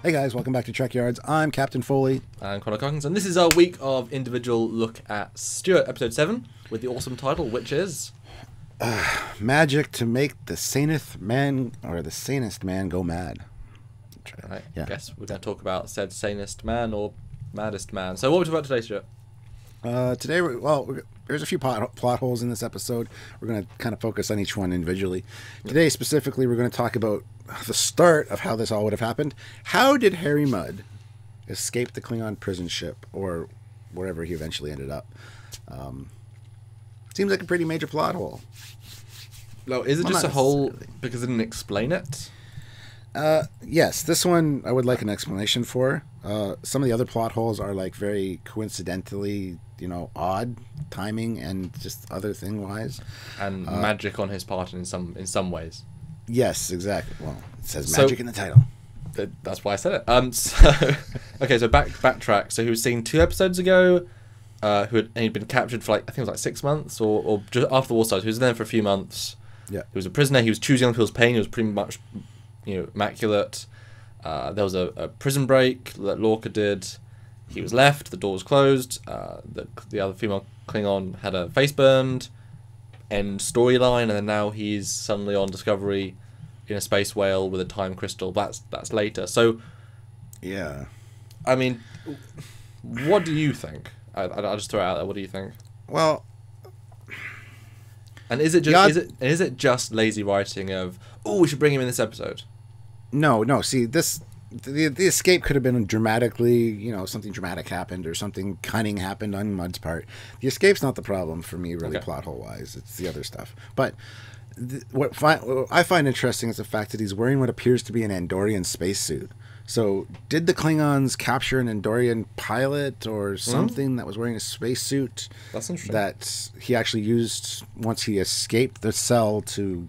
Hey guys, welcome back to Trekyards. I'm Captain Foley. I'm Connor Coggins, and this is our week of individual look at Stuart, episode 7, with the awesome title, which is... Magic to make the sanest man, or the sanest man go mad. Right, yeah. I guess we're going to talk about said sanest man or maddest man. So what are we talking about today, Stuart? Today, there's a few plot holes in this episode. We're going to kind of focus on each one individually. Today, specifically, we're going to talk about the start of how this all would have happened. How did Harry Mudd escape the Klingon prison ship, or wherever he eventually ended up? Seems like a pretty major plot hole. No, is it just a hole because it didn't explain it? Yes, this one I would like an explanation for. Some of the other plot holes are like very coincidentally, odd timing and just other thing wise, and magic on his part in some ways. Yes, exactly. Well, it says magic in the title. That's why I said it. Okay, so backtrack. So he was seen 2 episodes ago. He'd been captured for I think it was like 6 months or just after the war started. He was there for a few months. Yeah. He was a prisoner. He was choosing other people's pain. He was pretty much, immaculate. There was a prison break that Lorca did. He was left. The door was closed. The other female Klingon had her face burned. End storyline, and then now he's suddenly on Discovery in a space whale with a time crystal. That's later. So, yeah. I mean, what do you think? I'll just throw it out there. What do you think? Well, and is it just lazy writing of, we should bring him in this episode? No. See, the escape could have been dramatically, something dramatic happened or something cunning happened on Mudd's part. The escape's not the problem for me, really, plot hole wise. It's the other stuff. But what I find interesting is the fact that he's wearing what appears to be an Andorian spacesuit. So, did the Klingons capture an Andorian pilot or something that was wearing a spacesuit? That's interesting. That he actually used once he escaped the cell to,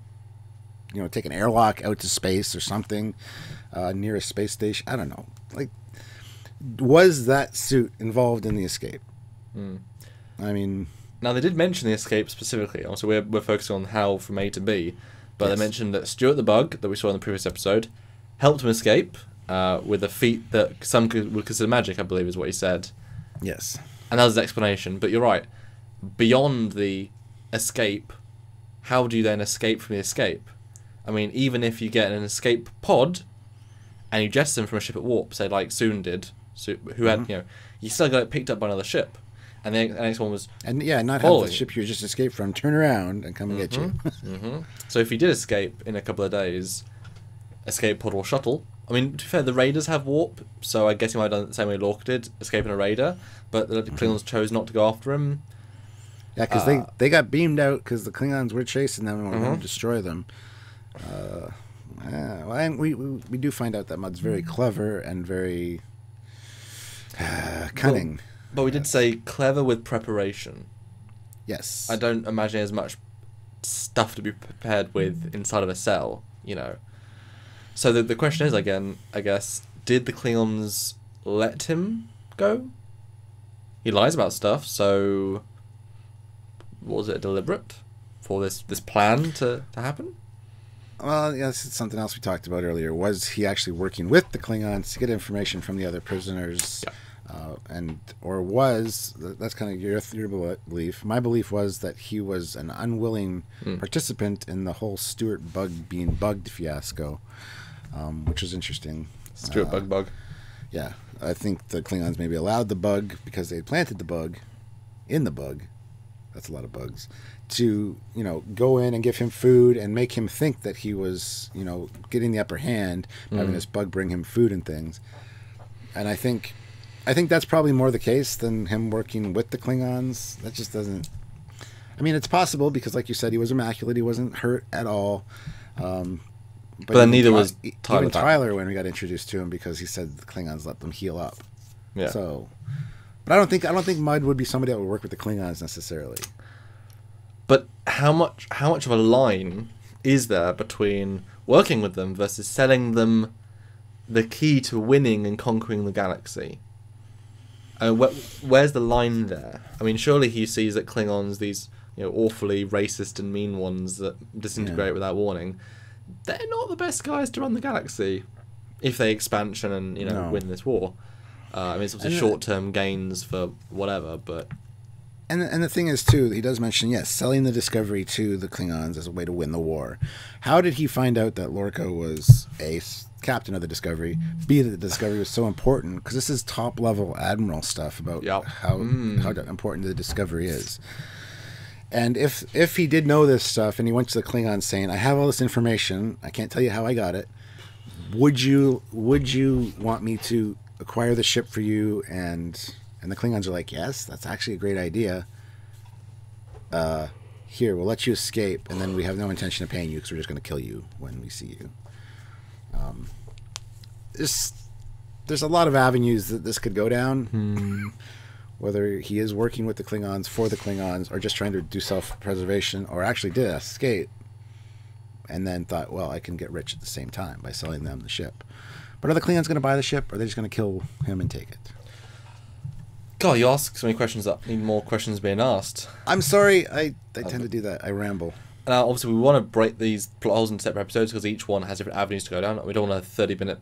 take an airlock out to space or something near a space station. I don't know. Was that suit involved in the escape? I mean, now they did mention the escape specifically. Also, we're focusing on how from A to B, but they mentioned that Stuart the Bug that we saw in the previous episode helped him escape. With a feat that some would consider magic, I believe is what he said. Yes. And that was his explanation. But you're right. Beyond the escape, how do you then escape from the escape? I mean, even if you get an escape pod and you jettison from a ship at warp, say like Soon did, who had, you still got picked up by another ship. And the next one was not have the ship you just escaped from turn around and come and get you. So if he did escape in a couple of days, escape pod or shuttle. I mean, to be fair, the Raiders have warp, so I guess he might have done it the same way Lorca did, escaping a Raider, but the Klingons chose not to go after him. Yeah, because they got beamed out because the Klingons were chasing them and were going to destroy them. And we do find out that Mudd's very clever and very cunning. But we did say clever with preparation. Yes. I don't imagine there's much stuff to be prepared with inside of a cell, So the question is, again, I guess, did the Klingons let him go? He lies about stuff, so was it deliberate for this plan to happen? Well, yes, it's something else we talked about earlier. Was he actually working with the Klingons to get information from the other prisoners? Yeah. That's kind of your belief. My belief was that he was an unwilling participant in the whole Stuart Bug being bugged fiasco. Which was interesting. Stuart Bug. Yeah, I think the Klingons maybe allowed the bug because they planted the bug in the bug. That's a lot of bugs. To go in and give him food and make him think that he was getting the upper hand, having this bug bring him food and things. And I think that's probably more the case than him working with the Klingons. That just doesn't. I mean, it's possible because, like you said, he was immaculate. He wasn't hurt at all. But then neither was Tyler. Tyler when we got introduced to him because he said the Klingons let them heal up. Yeah. So, but I don't think Mudd would be somebody that would work with the Klingons necessarily. But how much of a line is there between working with them versus selling them the key to winning and conquering the galaxy? Where's the line there? I mean, surely he sees that Klingons, these awfully racist and mean ones that disintegrate without warning, they're not the best guys to run the galaxy. if they expansion and No. win this war. I mean, it's obviously short-term gains for whatever, but And the thing is, too, he does mention, yes, selling the Discovery to the Klingons as a way to win the war. How did he find out that Lorca was A, captain of the Discovery, B, that the Discovery was so important? Because this is top-level admiral stuff about how important the Discovery is. And if he did know this stuff and he went to the Klingons saying, I have all this information, I can't tell you how I got it, would you want me to acquire the ship for you? And the Klingons are like, yes, that's actually a great idea. Here, we'll let you escape, and then we have no intention of paying you because we're just going to kill you when we see you. There's a lot of avenues that this could go down. Whether he is working with the Klingons, for the Klingons, or just trying to do self-preservation, or actually did escape, and then thought, well, I can get rich at the same time by selling them the ship. But are the Klingons going to buy the ship, or are they just going to kill him and take it? God, you ask so many questions that need more questions being asked. I'm sorry, I tend to do that. I ramble. Now, obviously, we want to break these plot holes into separate episodes because each one has different avenues to go down. We don't want a 30-minute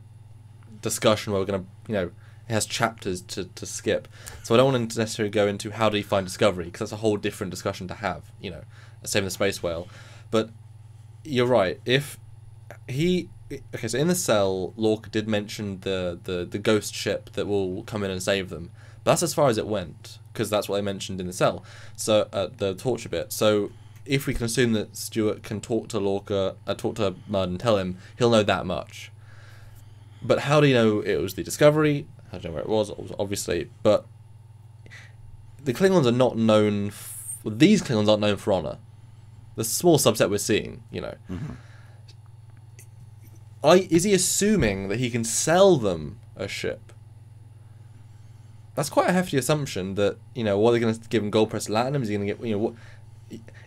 discussion where we're going to, it has chapters to skip. So I don't want to necessarily go into how do you find Discovery, because that's a whole different discussion to have, same with the Space Whale. But you're right. If he... Okay, so in the cell, Lorca did mention the ghost ship that will come in and save them. But that's as far as it went, because that's what they mentioned in the cell. So, the torture bit. So, if we can assume that Stewart can talk to Lorca, talk to Mudd and tell him, he'll know that much. But how do you know it was the Discovery? How do you know where it was, obviously. But the Klingons are not known... These Klingons aren't known for honour. The small subset we're seeing, Mm-hmm. Is he assuming that he can sell them a ship? That's quite a hefty assumption that, what are they going to give him, gold-pressed platinum? Is he going to get, what...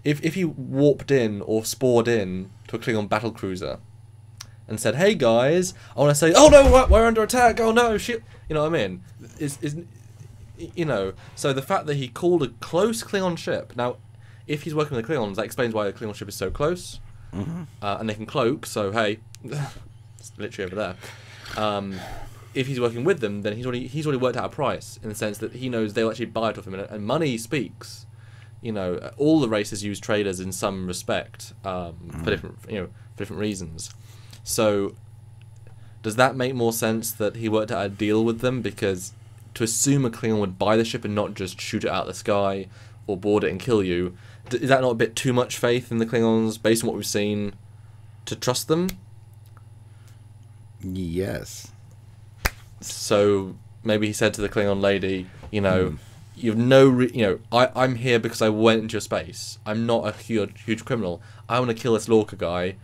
If he warped in or spored in to a Klingon battlecruiser and said, hey guys, I want to say, oh no, we're under attack, oh no, shit, you know what I mean? So the fact that he called a close Klingon ship, now, if he's working with the Klingons, that explains why the Klingon ship is so close, and they can cloak, so hey, it's literally over there. If he's working with them, then he's already worked out a price in the sense that he knows they'll actually buy it off him, and money speaks. All the races use traders in some respect for different reasons. So, does that make more sense that he worked out a deal with them? Because to assume a Klingon would buy the ship and not just shoot it out of the sky or board it and kill you, is that not a bit too much faith in the Klingons based on what we've seen to trust them? Yes. So maybe he said to the Klingon lady, you've no, I'm here because I went into your space. I'm not a huge criminal. I want to kill this Lorca guy.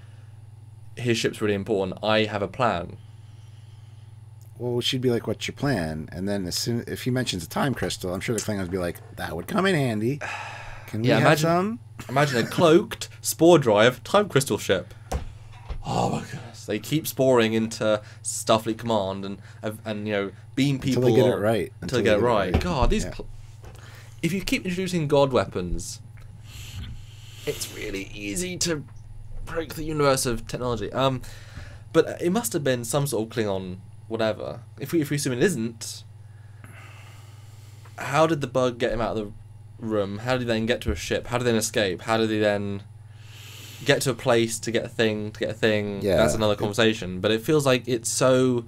His ship's really important. I have a plan. Well, she'd be like, what's your plan? And then if he mentions a time crystal, I'm sure the Klingons would be like, that would come in handy. Can we have some? Imagine a cloaked, spore drive time crystal ship. Oh my goodness. They keep sporing into Starfleet Command and beam people until they get it right. Until they get it right. God, these... Yeah. If you keep introducing god weapons, it's really easy to break the universe of technology. But it must have been some sort of Klingon whatever. If we assume it isn't, how did the bug get him out of the room? How did he then get to a ship? How did they then escape? How did he then get to a place to get a thing? Yeah, that's another conversation. But it feels like it's so...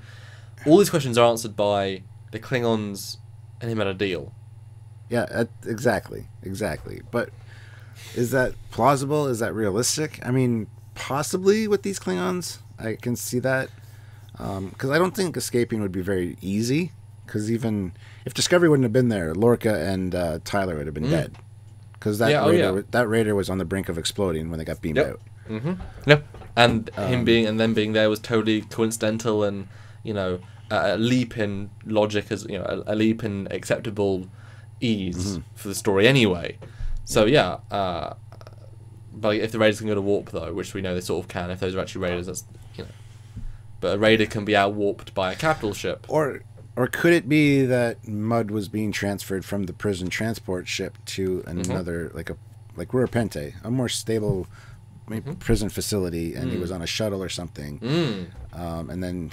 All these questions are answered by the Klingons and him at a deal. Yeah, exactly. But is that plausible? Is that realistic? I mean, possibly with these Klingons. I can see that. Because I don't think escaping would be very easy. Because even if Discovery wouldn't have been there, Lorca and Tyler would have been dead. Because that raider was on the brink of exploding when they got beamed out. Mm-hmm. Yep. And him being there was totally coincidental, and a leap in logic, as a leap in acceptable ease for the story anyway. So but if the raiders can go to warp though, which we know they sort of can, if those are actually raiders, that's But a raider can be out warped by a capital ship. Or could it be that Mudd was being transferred from the prison transport ship to another, like Ruapente, a more stable prison facility, and he was on a shuttle or something, and then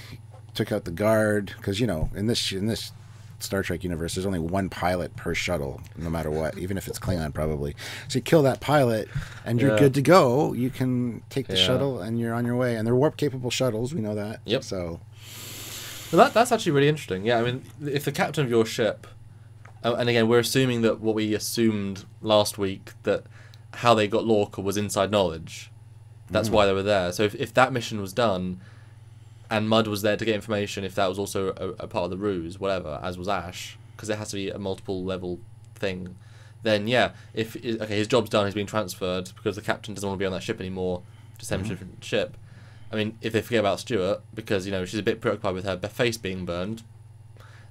took out the guard, because in this Star Trek universe, there's only one pilot per shuttle, no matter what, even if it's Klingon, probably. So you kill that pilot, and you're good to go. You can take the shuttle, and you're on your way. And they're warp-capable shuttles, we know that. Yep. So, well, that's actually really interesting. Yeah, I mean, if the captain of your ship, and again, we're assuming that what we assumed last week, that how they got Lorca was inside knowledge. That's why they were there. So if that mission was done, and Mudd was there to get information, if that was also a part of the ruse, whatever, as was Ash, because it has to be a multiple level thing, then yeah, his job's done, he's been transferred because the captain doesn't want to be on that ship anymore, to send him to a different ship. I mean, if they forget about Stewart, because she's a bit preoccupied with her face being burned,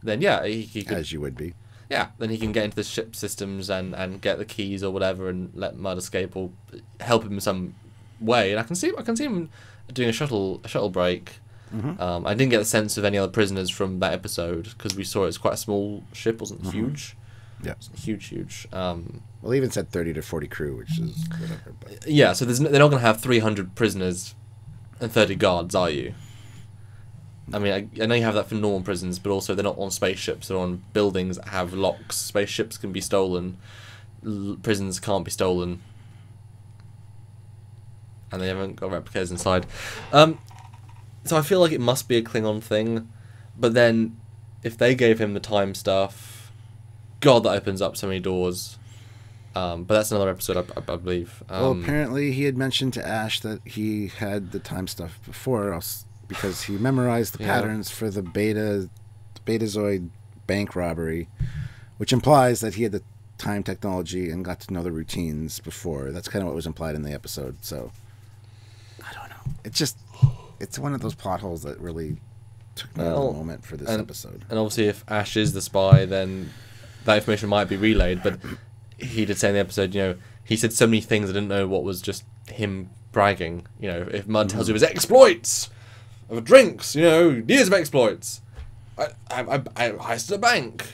then yeah, he could, as you would be. Yeah, then he can get into the ship systems and get the keys or whatever and let Mudd escape or help him in some way. And I can see him doing a shuttle break. I didn't get the sense of any other prisoners from that episode because we saw it's quite a small ship, wasn't huge. Yeah, huge. Well, even said 30 to 40 crew, which is whatever. But. Yeah, so they're not going to have 300 prisoners and 30 guards, are you? I mean, I know you have that for normal prisons, but also they're not on spaceships. They're on buildings that have locks. Spaceships can be stolen. Prisons can't be stolen. And they haven't got replicators inside. So I feel like it must be a Klingon thing. But then, if they gave him the time stuff, God, that opens up so many doors. But that's another episode, I believe. Well, apparently he had mentioned to Ash that he had the time stuff before, because he memorized the patterns for the Betazoid bank robbery, which implies that he had the time technology and got to know the routines before. That's kind of what was implied in the episode. So I don't know. It's one of those plot holes that really took me out of the moment for this episode. And obviously, if Ash is the spy, then that information might be relayed. But he did say in the episode, he said so many things I didn't know what was just him bragging. If Mudd tells you his exploits of drinks, years of exploits. I heisted a bank,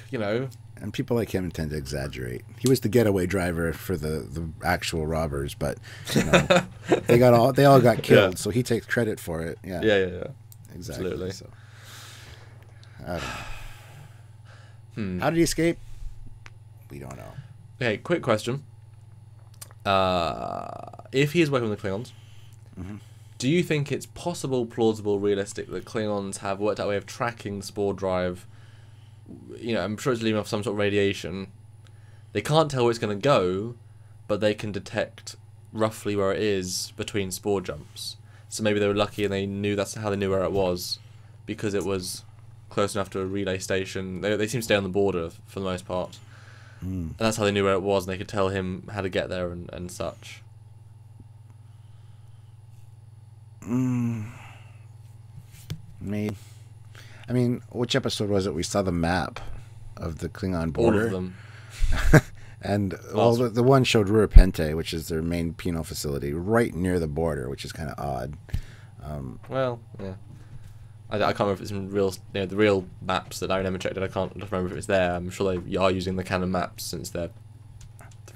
And people like him tend to exaggerate. He was the getaway driver for the actual robbers, but they all got killed, so he takes credit for it. Yeah. Yeah. Exactly. Absolutely. So, I don't know. How did he escape? We don't know. Okay, quick question. If he is working with the Klingons, do you think it's possible, plausible, realistic that Klingons have worked out a way of tracking the spore drive? I'm sure it's leaving off some sort of radiation. They can't tell where it's going to go, but they can detect roughly where it is between spore jumps. So maybe they were lucky and they knew that's how they knew where it was, because it was close enough to a relay station. They seem to stay on the border for the most part. And that's how they knew where it was, and they could tell him how to get there and such. Maybe. I mean, which episode was it? We saw the map of the Klingon border. All of them. And the one showed Ruapente, which is their main penal facility, right near the border, which is kind of odd. Well, yeah. I can't remember if it's in real, the real maps that I never checked. I can't remember if it's there. I'm sure they are using the canon maps since they're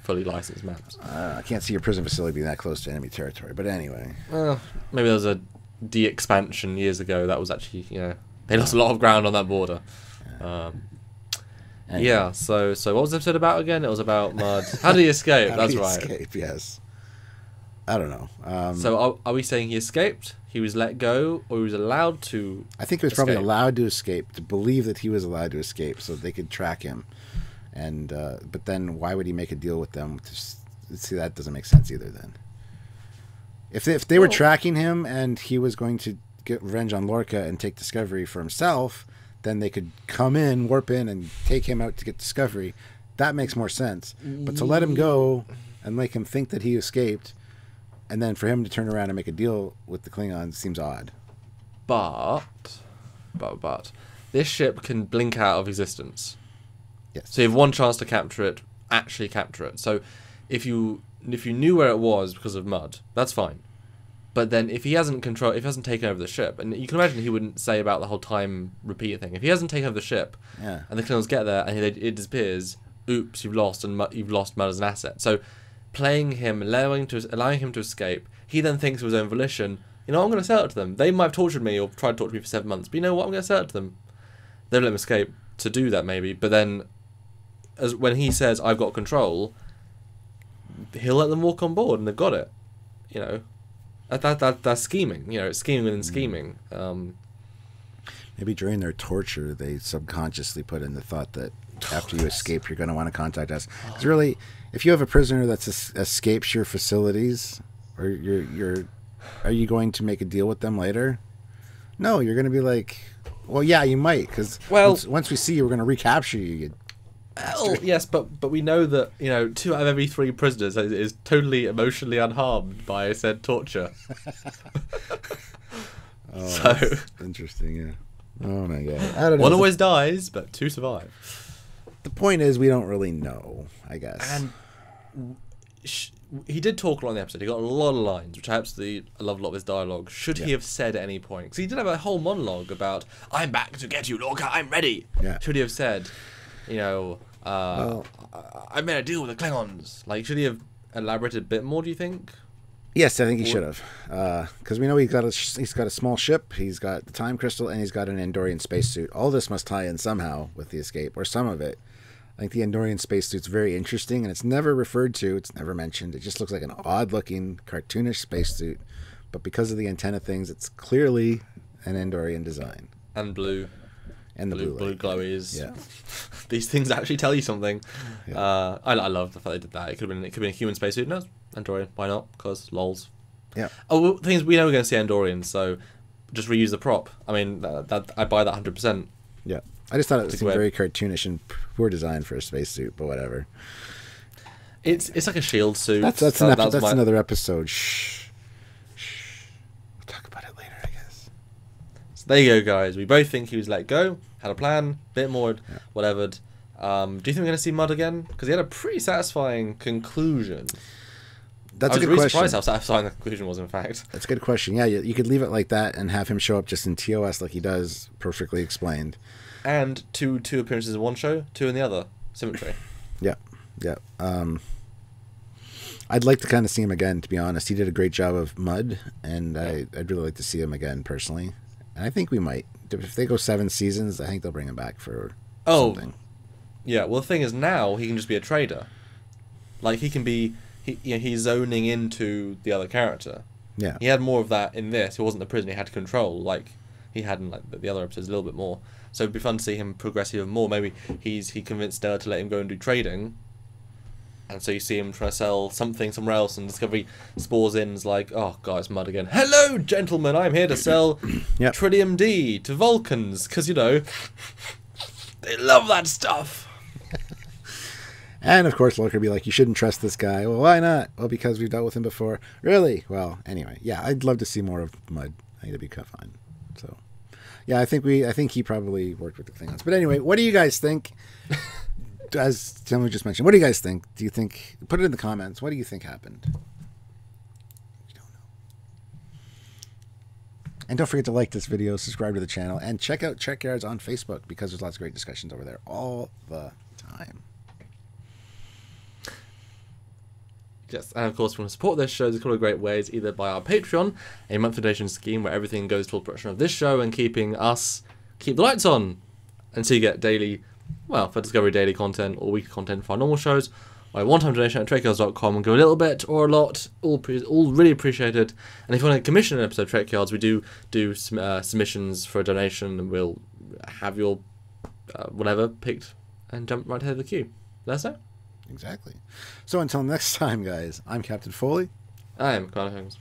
fully licensed maps. I can't see your prison facility being that close to enemy territory, but anyway. Well, maybe there was a de-expansion years ago. That was actually, they lost a lot of ground on that border. Anyway. Yeah, so what was the episode about again? It was about Mudd. How did he escape? That's right. Escape, yes. I don't know. So are we saying he escaped? He was let go, or he was allowed to I think he was probably allowed to escape, to believe that he was allowed to escape so they could track him. And but then why would he make a deal with them? See, that doesn't make sense either then. If they were tracking him and he was going to get revenge on Lorca and take Discovery for himself, then they could come in, warp in, and take him out to get Discovery. That makes more sense. But to let him go and make him think that he escaped, and then for him to turn around and make a deal with the Klingons seems odd. But this ship can blink out of existence. Yes. So you have one chance to capture it, actually capture it. So if you knew where it was because of Mudd, that's fine. But then if he hasn't taken over the ship, and you can imagine he wouldn't say about the whole time repeater thing. If he hasn't taken over the ship, and the Klingons get there and it disappears, oops, you've lost Mudd as an asset. So playing him, allowing him to escape, he then thinks of his own volition, You know what? I'm going to sell it to them. They might have tortured me or tried to torture me for 7 months, but you know what? I'm going to sell it to them. They'll let him escape to do that maybe, but then when he says, I've got control, he'll let them walk on board and they've got it. You know, that's scheming. You know, it's scheming within scheming. Maybe during their torture, they subconsciously put in the thought that after you escape, you're going to want to contact us. Because really, if you have a prisoner that escapes your facilities, or are you going to make a deal with them later? No, you're going to be like, well, yeah, you might, because once we see you, we're going to recapture you. Well, yes, but we know that, you know, 2 out of every 3 prisoners is totally emotionally unharmed by said torture. So interesting, yeah. Oh my god, I don't know. 1 always dies, but 2 survive. The point is, we don't really know, I guess. And he did talk a lot in the episode. He got a lot of lines, which I absolutely love a lot of his dialogue. Should he have said at any point? Because he did have a whole monologue about, I'm back to get you, Lorca, I'm ready. Yeah. Should he have said, you know, I made a deal with the Klingons? Like, should he have elaborated a bit more, do you think? Yes, I think he should have. Because we know he's got a small ship, he's got the time crystal, and he's got an Andorian spacesuit. All this must tie in somehow with the escape, or some of it. I think the Andorian spacesuit's very interesting, and it's never referred to, it's never mentioned. It just looks like an odd-looking, cartoonish spacesuit. But because of the antenna things, it's clearly an Andorian design. And blue. And the blue glowies. Yeah. These things actually tell you something. Yeah. I love the fact they did that. It could have been a human spacesuit. No, Andorian. Why not? Because lols. Yeah. Oh, well, the thing is, we know we're going to see Andorians, so just reuse the prop. I mean, I buy that 100%. Yeah. I just thought it seemed very cartoonish and poor design for a spacesuit, but whatever. It's like a shield suit. That's another episode. Shh. We'll talk about it later, I guess. So there you go, guys. We both think he was let go, had a plan, bit more, whatever. Do you think we're going to see Mudd again? Because he had a pretty satisfying conclusion. That's a good question. I was really surprised how satisfying the conclusion was, in fact. That's a good question. Yeah, you could leave it like that and have him show up just in TOS like he does, perfectly explained. And two appearances in one show, 2 in the other. Symmetry. Yeah. I'd like to kind of see him again, to be honest. He did a great job of Mudd, and I'd really like to see him again, personally. And I think we might. If they go 7 seasons, I think they'll bring him back for something. Yeah, well, the thing is, now he can just be a trader. Like, he can be... he's zoning into the other character. Yeah. He had more of that in this. He wasn't the prisoner he had to control, like he had in like the other episodes a little bit more. So it'd be fun to see him progress even more. Maybe he convinced Stella to let him go and do trading. And so you see him trying to sell something somewhere else, and Discovery spores in and is like, oh god, it's Mudd again. Hello, gentlemen, I'm here to sell Tritium D to Vulcans, because, you know, they love that stuff. And, of course, Lorca would be like, you shouldn't trust this guy. Well, why not? Well, because we've dealt with him before. Really? Well, anyway, yeah, I'd love to see more of Mudd. I think it'd be kind of fun. So, yeah, I think he probably worked with the Klingons. But anyway, what do you guys think? As Tim just mentioned, what do you guys think? Do you think... Put it in the comments. What do you think happened? We don't know. And don't forget to like this video, subscribe to the channel, and check out Trekyards on Facebook, because there's lots of great discussions over there all the time. Yes, and of course, if you want to support this show, there's a couple of great ways, either by our Patreon, a monthly donation scheme where everything goes towards production of this show and keep the lights on, and so you get daily, well, for Discovery daily content or weekly content for our normal shows, or a one-time donation at trekyards.com and go a little bit or a lot, all really appreciated. And if you want to commission an episode of Trekyards, we do submissions for a donation, and we'll have your whatever picked and jump right ahead of the queue. Let us know. Exactly. So until next time, guys, I'm Captain Foley. I am Commander Holmes.